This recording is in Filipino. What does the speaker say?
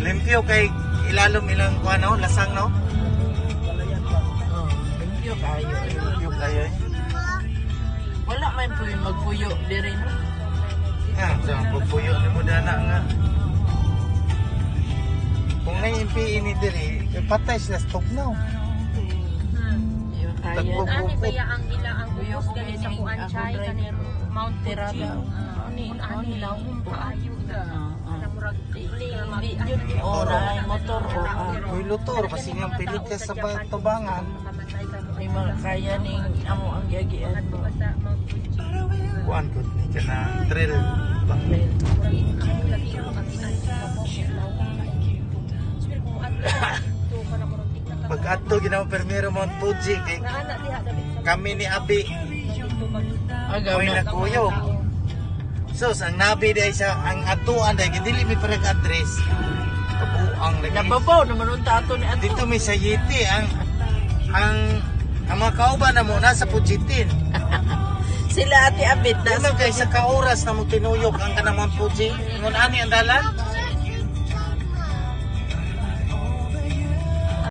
Limpyo kay ilalom ilang ano, lasang no? Oh, limpyo kayo. Limpyo kayo eh. Wala man po yung magpuyo diri no. Ha, so pupuyo ni mo dana nga. Kung na-impi ini diri, patay sila stop now. Yung kaya. Ani kaya ang ila ang Kuya ubos ko gali sa kining Puanchay ako kanir Mount Tirada. Fuji. Ani Ani law kaayo da. Ana murag Hindi oray motor o Uy, lutor, kasi nga pilit ka sa tubangan. may mga kaya ning amo ang giagian mo. Kuan ko ni ka na drill ba? Pag ato ginawa permero Mount Fuji kay kami ni Abi Agaw mo'y na. nakuyog. So, ang nabi dahil sa ang atuan dahil hindi mi parang address. Kabuang lagi. Nababaw naman unta ato ni ato. Dito may sayiti ang mga kauban na mo nasa Pujitin. Sila ati abit Di na man kay sa kauras na mo tinuyok ang kanang Mount Fuji. Ngun ani ang dalan?